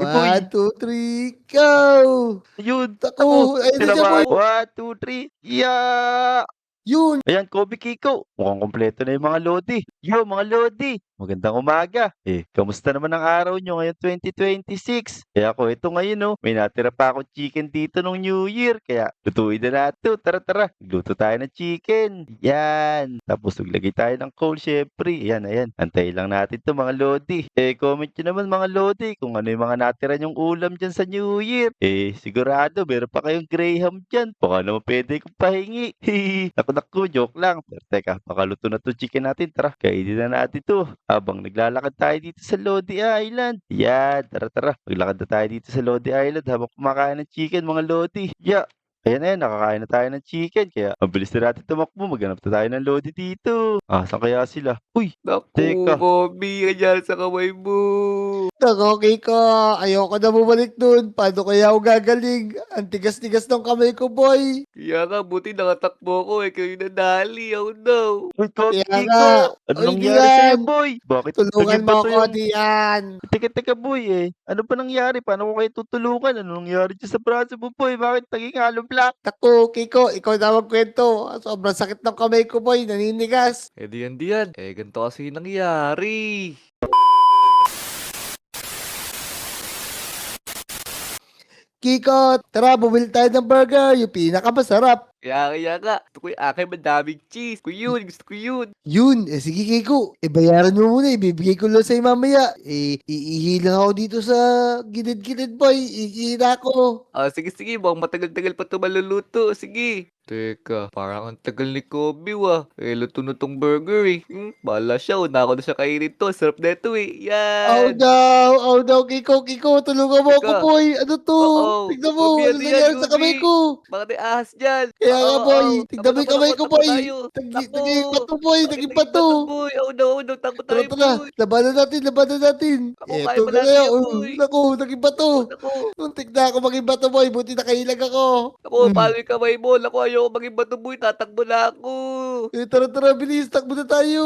Boy. 1, 2, 3, go! Ayun, Naku, ayun na siya, boy. tinamaan. 1, 2, 3, yeah! Yun. Ayan, Kobe Kiko, mukhang kumpleto na yung mga lodi. Yo, mga lodi, magandang umaga. Kamusta naman ang araw nyo ngayong 2026? Ako, ito ngayon, may natira pa akong chicken dito nung New Year. Kaya, lutuin na natin. Tara, tara, magluto tayo ng chicken. Yan. Tapos, maglagay tayo ng coal, syempre. Ayan. Antayin lang natin to mga lodi. Comment nyo naman mga lodi kung ano yung mga natira nyong ulam dyan sa New Year. Sigurado, meron pa kayong Graham dyan. Baka naman pwede kong pahingi. Naku, joke lang. Pero teka, makaluto na to chicken natin. Tara, kainin na natin to. Habang naglalakad tayo dito sa Lodi Island. Yan, tara. Maglakad na tayo dito sa Lodi Island habang kumakain ng chicken mga Lodi. Yeah. Ayan, nakakain na tayo ng chicken. Kaya, mabilis na natin tumakbo. Maghanap na tayo ng Lodi dito. Saan kaya sila? Uy, Naku, teka. Bobby, nangyari sa kamay mo. Naku, Kiko. Ayoko na bumalik dun. Paano kaya ako gagaling? Ang tigas-tigas ng kamay ko, boy. Kaya nga, buti nakatakbo ko kayo nadali. Oh no. Uy, Kobe Kaya nga. Kiko. Ano Uy, nangyari sa'yo, Dian. boy? Bakit Tulungan naging mo bato ako, yung... Dian. Teka, boy. Ano pa nangyari? Paano ko kayo tutulungan? Ano nangyari dyan sa braso mo, boy? Bakit naging hollow block? Naku, Kiko, ikaw na magkwento. Sobrang sakit ng kamay ko, boy. Naninigas. Diyan. Ganito kasi nangyari. Kiko, tara, bumili tayo ng burger. Yung pinakamasarap. Kaya nga. Gusto ko yung akin madaming cheese. Gusto ko yun. Yun, sige Kiko. Bayaran mo muna. Ibibigay ko lang sa'yo mamaya. Iihi lang ako dito sa gilid-gilid, boy. Iihi na ako. Sige. Mukhang matagal-tagal pa ito maluluto. Sige. Teka, parang ang tagal ni Kobe luto na tong burger bahala siya. Una ako na siya kainin to. Sarap na ito Yan. Oh no, Kiko, tulungan mo ako, Teka. boy. Ano to? Oo. Tignan mo, Kobe, ano ano yan, nangyari sa kamay Kobe? ko? Bakit may ahas dyan? Kaya nga, boy. Tignan mo yung kamay ko, Takbo boy. tayo. Naging bato, boy. Bakit Naging naging bato. boy? Oh no. Takbo Tara, tayo, boy. labanan natin. Ako, kaya Eto mo ka natin na yan, yun. boy. Naku, naging bato. Naku. Muntik na ako maging bato, boy. Buti nakailag ako. Paano yung kamay mo? Naku, ayoko maging bato, boy. Tatakbo na ako. Tara, bilis. Takbo na tayo.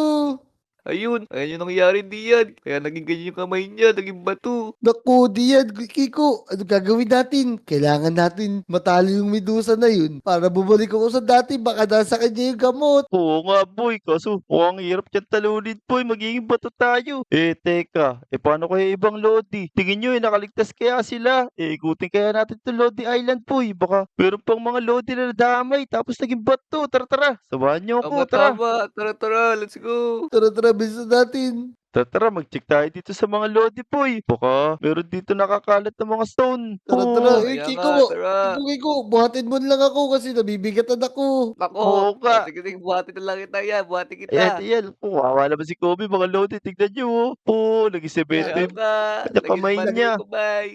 Ayun yung nangyari diyan. Kaya naging ganyan yung kamay niya, naging bato. Naku, Dian, Kiko, ano gagawin natin? Kailangan natin matalo yung medusa na yun para bumalik ako sa dati, baka nasa kanya yung gamot. Oo nga, boy. Kaso, mukhang hirap dyan talunin, boy. Magiging bato tayo. Teka. Paano kaya ibang Lodi? Tingin nyo, nakaligtas kaya sila? Ikutin kaya natin to Lodi Island, boy. Baka meron pang mga Lodi na nadamay, tapos naging bato. Tara. Samahan nyo ako, tara. Tama. Tara, let's go. Tara, bilisan natin. Tara, mag-check tayo dito sa mga Lodi, boy. Baka meron dito nakakalat ng mga stone. Tara. Oo. Eh, Kaya nga, tara. Kiko, buhatin mo lang ako kasi nabibigatan ako. Nako, Oo nga. sige, buhatin na lang kita yan. Buhatin Ayan, kita. kawawa naman si Kobe, mga Lodi. Tignan nyo, naging semento Kaya yung nga, kanyang kamay niya.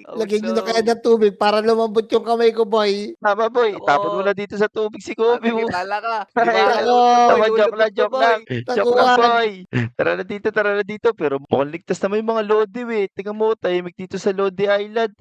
Oh, Lagyan nyo na no. kaya ng tubig para lumambot yung kamay ko, boy. Tama, boy. Nako. Itapon mo na dito sa tubig si Kobe Sige, mo. bahala ka. Di Ay, ba nako. Tama, lulubog joke ka, lang. boy. Joke lang, Takuan. boy. Tara na dito. Pero mukhang ligtas naman yung mga Lodi, Tingnan mo, tahimik dito sa Lodi Island.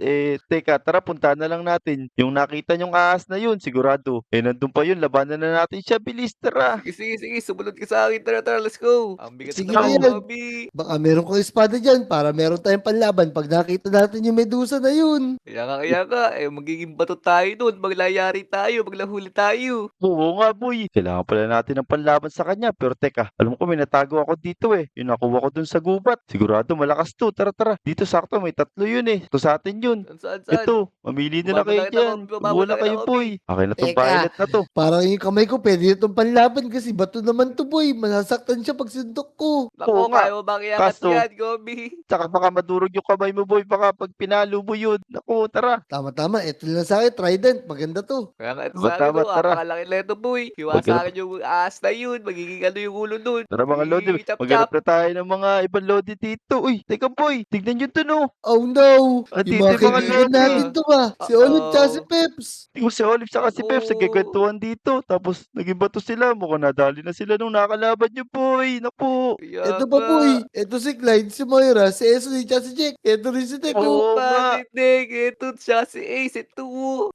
Teka, tara, puntahan na lang natin. Yung nakita nyong ahas na yun, sigurado. Nandun pa yun, labanan na natin siya. Bilis, tara. Sige. Sumunod ka sa akin. Tara, let's go. Ang bigat Sige na na naman, yan. Bobby. Baka meron kang espada dyan para meron tayong panlaban pag nakita natin yung medusa na yun. Kaya nga. Magiging bato tayo doon. Maglayari tayo. Maglahuli tayo. Oo nga, boy. Kailangan pala natin ng panlaban sa kanya. Pero teka, alam ko may natago ako dito Yung nakuha ko dun sa gubat. Sigurado malakas to. Tara. Dito sakto, may 3 yun Ito sa atin yun. Saan? Ito, mamili na lang kayo dyan. Bumaba Wala na kayo, kita, boy. Akin na tong Teka. violet na to. Parang yung kamay ko pwede itong panlaban kasi bato naman to, boy. Masasaktan siya pag sundok ko. Nako, Oo nga. kaya mo bang iangat Kaso- yan, Gobi? Tsaka baka madurog yung kamay mo, boy. Baka pag pinalo mo yun. Naku, tara. Tama. Ito lang sa akin, trident. Maganda to. Kaya nga, ito Tama, sa akin, tama, tara. apakalaki na ito, boy. Hiwa sa akin yung ahas na yun. Magiging ano yung ulo nun. Tara mga Lodi. Chop. Maghanap na tayo ng mga ibang Lodi dito. Uy, teka, boy. Tignan nyo to, no. Oh no! Andito Yung mga yung mga kaibigan Lodi. natin to ba? Si Olive tsaka si Peps. Yung si Olive saka si Peps, Naku. nagkikwentuhan dito. Tapos, naging bato sila. Mukhang nadali na sila nung nakalaban nyo, boy. Naku. Kaya Ito pa, nga. boy. Ito si Clyde, si Moira, si Esley, tsaka si Jake. Ito rin si Teko. Oo nga. Panitig. Ito siya si Ace. Ito.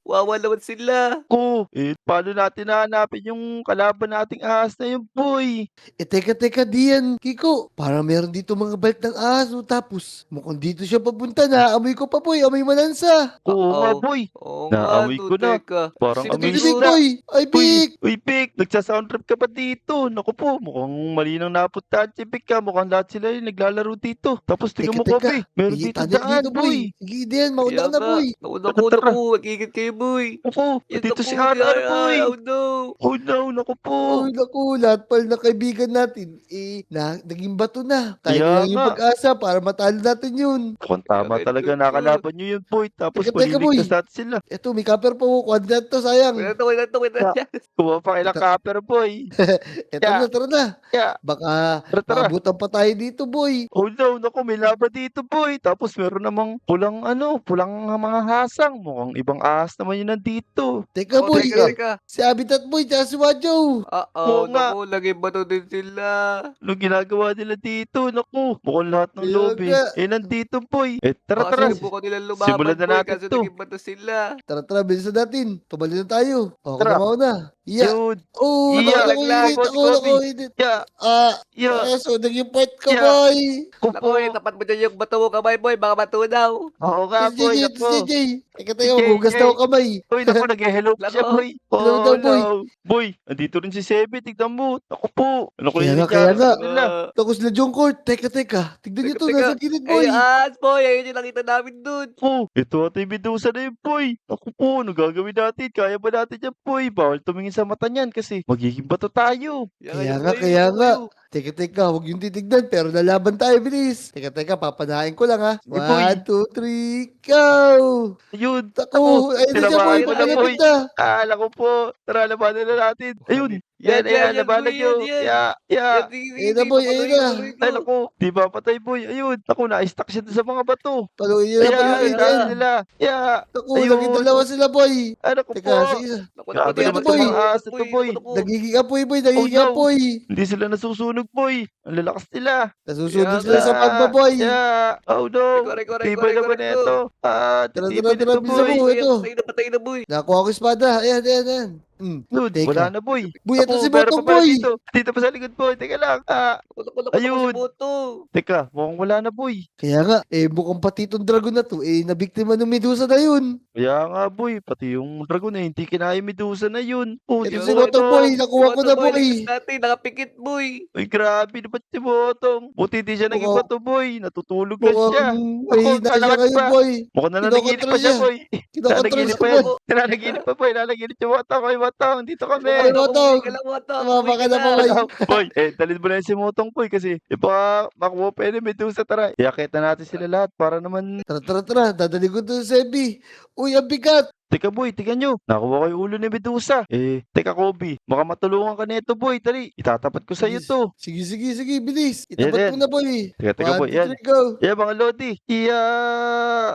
Wawa naman sila. Naku. Paano natin nahanapin yung kalaban nating ahas na yun, boy? Teka, Dian. Kiko, parang meron dito dito mga balik ng aso. Tapos, mukhang dito siya papunta na. Amoy ko pa, boy. Amoy malansa. Oo nga, Uh-oh. boy. Oo Naamoy nga, ko na. teka. Parang Sino Ito amoy si Big isda. Boy. Ay, Big. Uy, Vic, nagsa-sound trip ka pa dito. Naku po, mukhang mali nang napuntahan si Vic ka. Mukhang lahat sila yung naglalaro dito. Tapos tingnan mo, Teka. Kobe. Meron Sige, dito tanik daan, dito, boy. boy. Sige, diyan. Mauna Kaya ka na, nga. boy. Naku, Tara. mag-ingat kayo, boy. Naku, Yan, dito naku, si Anar, boy. oh no. Oh no, naku po. Oh, naku, lahat pala ng kaibigan natin, naging bato na. Tayo Kaya na lang yung nga. pag-asa para matalo natin yun. Mukhang tama Kaya talaga ganito. nakalaban nyo yun, boy. Tapos Teka, boy. maliligtas natin sila. Eto, may copper pa ko. Kuha na to, sayang. Wait na. Kuha pa ilang Ito. copper, boy. Eto Yeah. na, tara na. Yeah. Baka Tara. maabutan pa tayo dito, boy. Oh no, naku, may laba dito, boy. Tapos meron namang pulang mga hasang. Mukhang ibang ahas naman yun nandito. Teka, Ako, boy. teka. Si Habitat Boy, tsaka si Wajo. Oo Oo nga. naku, laging bato din sila. Anong ginagawa nila dito? Naku, mukhang lahat ng Kaya lobby. nga. nandito, boy. Tara. Baka sinubukan nilang lumaban, Simulan na boy, natin kaso to. naging bato sila. Tara, bilisan natin. Tumali na tayo. Ako Tara. na mauna. Yeah. Yun. Oh, Yeah. ako init. Kobe, Ako Kobe. init. Yeah. Yeah. So, naging part ka, Yeah. boy. Naku, tapat mo dyan yung bato mo kamay, boy, baka matunaw. Oo nga, Si boy. JJ, Naku. si JJ. Teka, Si magugas JJ. na ako kamay. Uy, naku, nag-hello pa siya, Nako. boy. Hello daw, boy. no. Boy, andito rin si Sebe. Tignan mo. Naku po. Ano ko Kaya yung nga, nangyari kaya nga. sa kanila? Tapos na Jungkourt. Teka. Tignan nyo to. Nasa gilid, boy. As, boy, ayun yung nakita namin dun. Po, ito ata yung Medusa na yun, boy. Naku po, ano gagawin natin? Kaya ba natin yan, boy? Bawal tumingin sa mata niyan kasi magiging bato tayo. Kaya nga. Teka, huwag yung titignan, pero lalaban tayo, bilis. Teka, papanahin ko lang, ha. Sige, boy. 1, 2, 3, go! Ayun. Ako, ayun na siya, boy, tinamaan ko na, boy. papalapit na. Akala ko po. Tara, labanan na natin. Ayun. Yan, labanan boy, nyo. yan. Yeah. Ayun na, boy, ayun na. Ay, naku. Di ba patay, boy? Ayun. Naku, na-stuck siya dun sa mga bato. Paluin nyo na, Ayan, taas yan. nila. Yeah. Ako, Ayun. naging dalawa sila, boy. Ay, naku Teka, po. sige. Grabe naman naman boy. itong mga aso to, boy. Nagiging apoy, boy, nagiging no. apoy. Hindi sila nasusunog, boy. Ang lalakas nila. Nasusunod Kaya sila nga. sa pagba, boy. Yeah. Oh, no. Tibay naman Correct. ito. Tara, Tibay tara, nito, bilisan boy. mo. ito. Patay na, boy. Nakuha ko yung espada. Ayan. Dude, Teka. wala na, boy. Boy, ito Ako, si meron Botong, pa pala boy. Dito pa sa likod, boy. Teka lang. Naku, Ayun. si Boto. Teka, mukhang wala na, boy. Kaya nga, mukhang pati itong dragon na to, nabiktima ng Medusa na yun. Kaya nga, boy. Pati yung dragon eh. Hindi kinaya yung Medusa na yun. Oh, Ito si si Botong, boy. Nakuha ko na, boy. Ligtas natin, nakapikit, boy. Ay, grabe naman si Botong. Buti di siya naging Mukhang- bato, boy. Natutulog lang siya. Mukhang mahina siya kalakat ngayon, pa. boy. Mukhang nananaginip Kinokontrol pa siya, siya. boy. Kinokontrol Nananaginip siya, pa boy. yan. Nananaginip pa, boy. Nananaginip si Botong. Ay, Botong. Dito kami. Ay, Boto. Boto. Tumama ka na, boy. Boy, dalhin mo na yun si Motong, boy. Kasi, baka makuha pa yun yung Medusa. Tara, iakit na natin sila lahat para naman. Tara. Dadali ko to sa Sebi. Uy, ang bigat. Teka, boy, tingnan nyo. Nakuha ko yung ulo ni Medusa. Teka, Kobe. Baka matulungan ka nito, boy. Tari, itatapat ko sa'yo to. Sige, bilis. Itapat Yan. mo na, boy. Teka, boy. 1, 2, Yan. 3, go. Yan, mga Lodi.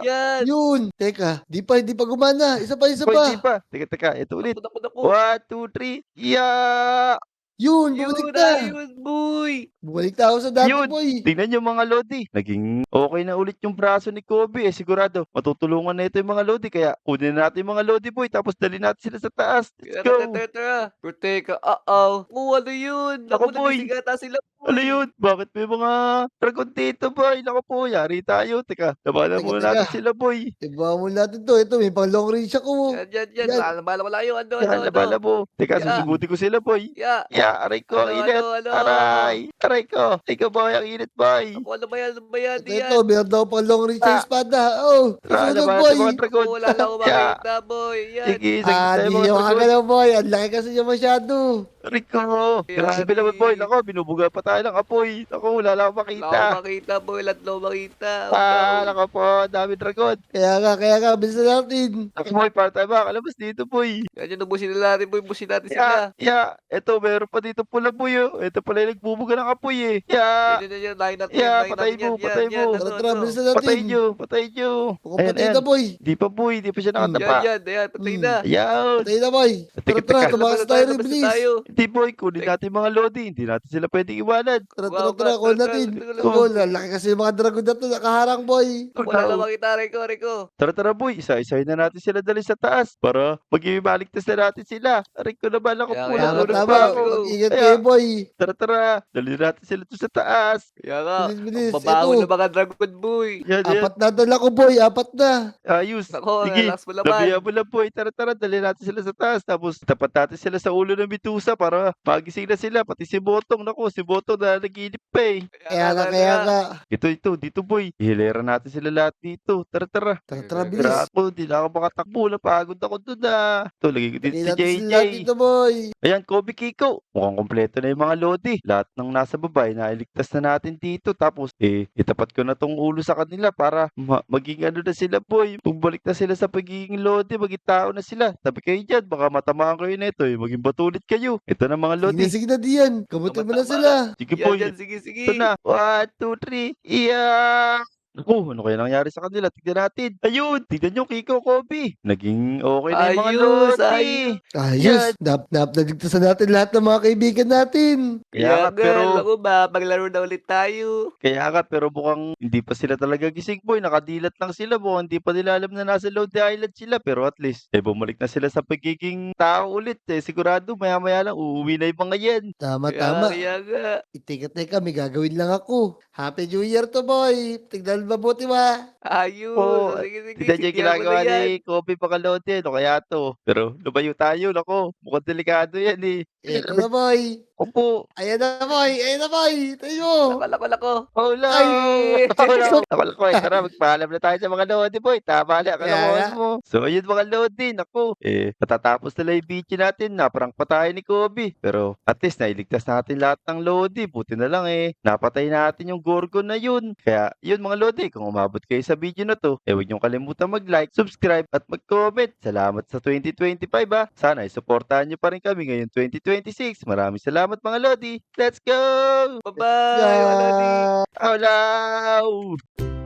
Yan. Yun. Teka, di pa gumana. Isa pa. Boy, di pa. Teka. Ito ulit. Naku. 1, 2, 3. Yun, Yun, bumalik na. ayun, boy. Bumalik na ako sa dati, Yun. boy. Tingnan nyo, mga Lodi. Naging okay na ulit yung braso ni Kobe. Sigurado, matutulungan na ito yung mga Lodi. Kaya, kunin na natin yung mga Lodi, boy. Tapos, dali natin sila sa taas. Let's go. Tara. Teka, ano yun? Naku, Naku, boy. nagsigata sila, boy. Ano yun? Bakit may mga dragon dito, boy? Naku po, yari tayo. Teka, labanan Teka, muna teka. natin sila, boy. Iba mo natin to. Ito, may pang long range ako. Yan. Yan. Wala yung ano. Yan, mo. Teka, Yeah. susugutin ko sila, boy. Yeah. Aray ko, Ano, init. ano? Aray ko. Ikaw, boy, ang init, boy. Ako, ano ba yan? Ito, meron daw pang long range sa espada. Oh, Tara, susunod, labanan boy. sa mga dragon. Wala lang ako makita, boy. Yan. Sige, saglit tayo, Di mga nyo dragon. makagalaw, boy. Ang laki kasi niya masyado. Aray ko. Grabe Yari. naman, boy. Nako, binubuga pa tayo ng apoy. Nako, wala lang ako Wala makita. akong makita, boy. Latlo makita. Nako po, dami dragon. Kaya nga, bilisan natin. Nako, boy, para tayo makalabas dito, boy. Yan yung ubusin na natin, boy. Ubusin natin sila. Eto, meron pa dito pula, boy. Ito pala yung nagbubuga ng apoy, eh. Yan. Lain natin. Yeah, lain patay natin mo, yan, patay yan, mo. yan, Tara, bilisan natin. Patay nyo. Mukhang patay na, boy. Di pa, boy. Di pa siya nakatapa. Yan, patay na. Ayaw. Patay na, boy. Teka, Tara, teka. tumakas tayo rin, bilis. Tayo. Hindi boy, kunin natin mga Lodi. Hindi natin sila pwedeng iwanan. Tara, Wow, tara, ba? call Tara, natin. tara, tara, Call, lalaki kasi yung mga dragon na to, nakaharang, boy. Wala na makita, Rico. Tara boy, isa-isahin na natin sila dali sa taas para mag-ibaligtas na natin sila. Aray ko naman ako Kaya, po, kaya, Tama, natulog tama. pa ako. Mag-ingat Kaya, kayo, boy. tara, dali natin sila doon sa taas. Kaya nga, Bilis, bilis. ang babaho Ito. ng mga Dragon Boy. Yan. Apat na dala ko, boy. Apat na. Ayos. Nako, Sige, relax mo naman. sabihan mo lang boy. Tara, dali natin sila sa taas. Tapos tapat natin sila sa ulo ng Medusa para magising na sila. Pati si Botong, naku, si Botong na naginip pa eh. Kaya nga. Ito, dito boy. Ihilera natin sila lahat dito. Tara. Tara, Sige, bilis. Tara ako, di na ako makatakbo. Napagod ako dun ah. Ito, lagay ko dito Dali si natin JJ. sila lahat dito, boy. Ayan, Kobe Kiko. Mukhang kompleto na yung mga Lodi. Lahat ng nasa baba, nailigtas na natin dito. Tapos, itapat ko na tong ulo sa kanila para maging ano na sila, boy. Bumalik na sila sa pagiging Lodi, maging tao na sila. Sabi kayo dyan, baka matamaan kayo nito, maging batulit kayo. Ito na mga Lodi. Sige na, Dian. Kamutin mo na Tama. sila. Sige, Yan, boy. yan, sige. Ito na. 1, 2, 3. Iya! Naku, ano kaya nangyari sa kanila? Tignan natin. Ayun, tignan nyo, Kiko, Kobe. Naging okay na yung mga Ayos, Lodi. Ayos. Naligtasan natin lahat ng mga kaibigan natin. Kaya nga, pero... Ako ba, paglaro na ulit tayo. Kaya nga, pero mukhang hindi pa sila talaga gising, boy. Nakadilat lang sila, mukhang hindi pa nila alam na nasa Lodi Island sila. Pero at least, bumalik na sila sa pagiging tao ulit. Sigurado, maya-maya lang, uuwi na yung mga yan. Tama. Tama. Kaya nga. Teka, may gagawin lang ako. Happy New Year to, boy. Tignan mabuti ba? Ayos. Oo, Sige. tignan niyo yung sigihan mo ginagawa na yan. ni Kobe Pacalote. Ano kaya to? Pero lumayo tayo, nako. Mukhang delikado yan eh. Eto na, boy. Opo. Ayan na, boy. Tayo mo. Lako. Hola! Ay! Akala ko, tara, magpaalam na tayo sa mga Lodi, boy. Tama na, Kaya kalokohan nga. mo. So, ayun mga Lodi, naku. Natatapos na lang yung video natin. Naprank pa tayo ni Kobe. Pero, at least, nailigtas natin lahat ng Lodi. Buti na lang napatay natin yung Gorgon na yun. Kaya, yun mga Lodi, kung umabot kayo sa video na to, huwag niyong kalimutan mag-like, subscribe, at mag-comment. Salamat sa 2025 Sana, supportahan niyo pa rin kami ngayong 2026. Maraming salamat mga Lodi. Let's go! Bye-bye. Wala Yeah. Hola!